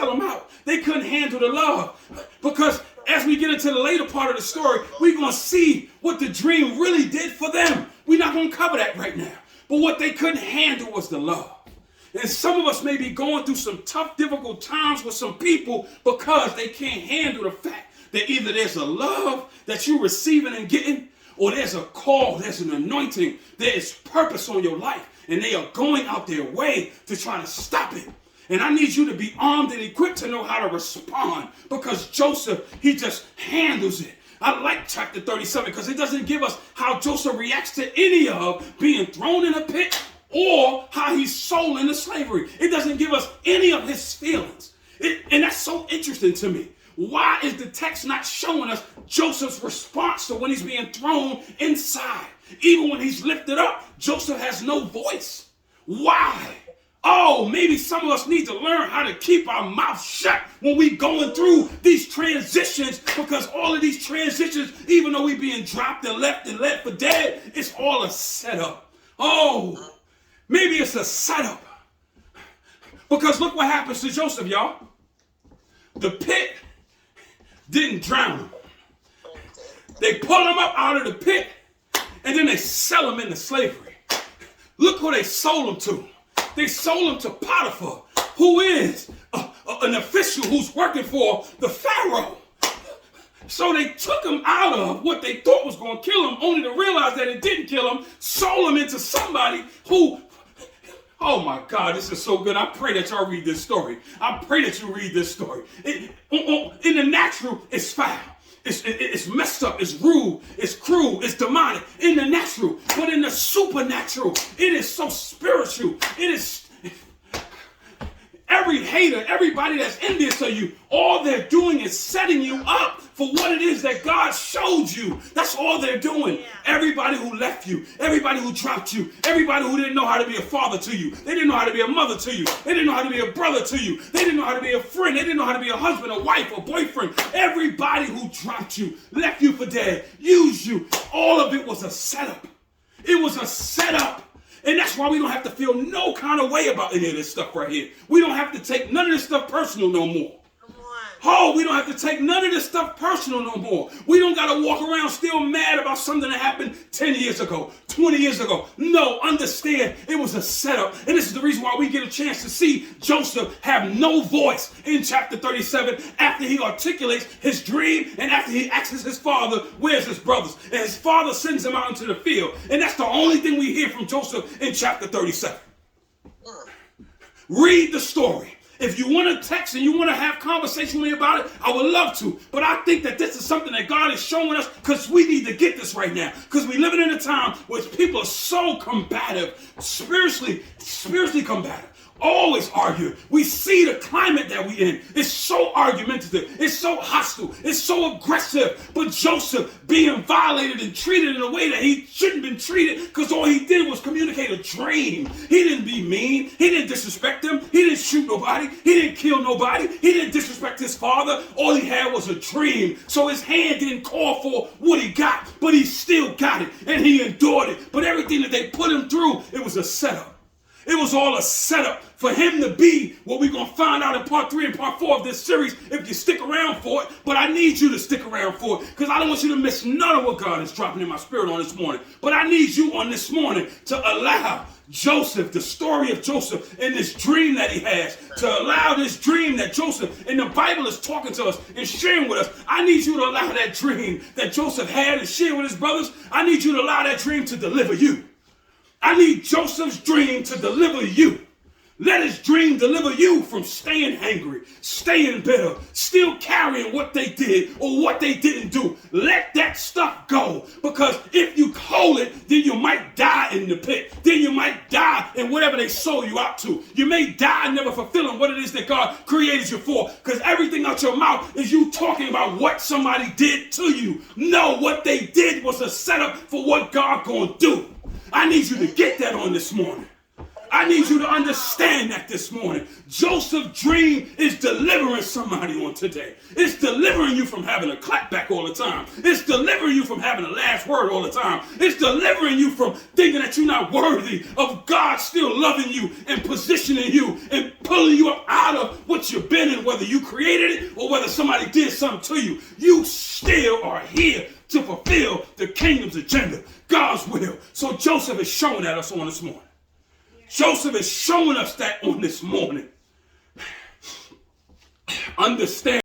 sell them out. They couldn't handle the love. Because as we get into the later part of the story, we're going to see what the dream really did for them. We're not going to cover that right now. But what they couldn't handle was the love. And some of us may be going through some tough, difficult times with some people because they can't handle the fact that either there's a love that you're receiving and getting, or there's a call, there's an anointing, there is purpose on your life, and they are going out their way to try to stop it. And I need you to be armed and equipped to know how to respond, because Joseph, he just handles it. I like chapter 37 because it doesn't give us how Joseph reacts to any of being thrown in a pit or how he's sold into slavery. It doesn't give us any of his feelings. And that's so interesting to me. Why is the text not showing us Joseph's response to when he's being thrown inside? Even when he's lifted up, Joseph has no voice. Why? Oh, maybe some of us need to learn how to keep our mouth shut when we're going through these transitions, because all of these transitions, even though we're being dropped and left for dead, it's all a setup. Oh, maybe it's a setup. Because look what happens to Joseph, y'all. The pit didn't drown him. They pull him up out of the pit, and then they sell him into slavery. Look who they sold him to. They sold him to Potiphar, who is an official who's working for the Pharaoh. So they took him out of what they thought was going to kill him, only to realize that it didn't kill him, sold him into somebody who, oh my God, this is so good. I pray that y'all read this story. I pray that you read this story. In the natural, it's foul. It's messed up, it's rude, it's cruel, it's demonic in the natural. But in the supernatural, it is so spiritual. It is every hater, everybody that's envious of you, all they're doing is setting you up for what it is that God showed you. That's all they're doing. Yeah. Everybody who left you, everybody who dropped you, everybody who didn't know how to be a father to you, they didn't know how to be a mother to you, they didn't know how to be a brother to you, they didn't know how to be a friend, they didn't know how to be a husband, a wife, a boyfriend. Everybody who dropped you, left you for dead, used you, all of it was a setup. It was a setup. And that's why we don't have to feel no kind of way about any of this stuff right here. We don't have to take none of this stuff personal no more. Oh, we don't have to take none of this stuff personal no more. We don't got to walk around still mad about something that happened 10 years ago, 20 years ago. No, understand, it was a setup. And this is the reason why we get a chance to see Joseph have no voice in chapter 37 after he articulates his dream and after he asks his father, where's his brothers? And his father sends him out into the field. And that's the only thing we hear from Joseph in chapter 37. Read the story. If you want to text and you want to have conversation with me about it, I would love to. But I think that this is something that God is showing us because we need to get this right now. Because we're living in a time where people are so combative, spiritually combative. Always argue. We see the climate that we're in. It's so argumentative. It's so hostile. It's so aggressive. But Joseph being violated and treated in a way that he shouldn't have been treated because all he did was communicate a dream. He didn't be mean. He didn't disrespect them. He didn't shoot nobody. He didn't kill nobody. He didn't disrespect his father. All he had was a dream. So his hand didn't call for what he got, but he still got it and he endured it. But everything that they put him through, it was a setup. It was all a setup for him to be what we're going to find out in part 3 and part 4 of this series if you stick around for it. But I need you to stick around for it because I don't want you to miss none of what God is dropping in my spirit on this morning. But I need you on this morning to allow Joseph, the story of Joseph and this dream that he has, to allow this dream that Joseph and the Bible is talking to us and sharing with us. I need you to allow that dream that Joseph had and shared with his brothers. I need you to allow that dream to deliver you. I need Joseph's dream to deliver you. Let his dream deliver you from staying angry, staying bitter, still carrying what they did or what they didn't do. Let that stuff go, because if you hold it, then you might die in the pit. Then you might die in whatever they sold you out to. You may die never fulfilling what it is that God created you for, because everything out your mouth is you talking about what somebody did to you. No, what they did was a setup for what God gonna do. I need you to get that on this morning. I need you to understand that this morning. Joseph's dream is delivering somebody on today. It's delivering you from having a clapback all the time. It's delivering you from having the last word all the time. It's delivering you from thinking that you're not worthy of God still loving you and positioning you and pulling you up out of what you've been in, whether you created it or whether somebody did something to you. You still are here to fulfill the kingdom's agenda, God's will. So Joseph is showing that us on this morning. Joseph is showing us that on this morning. Understand.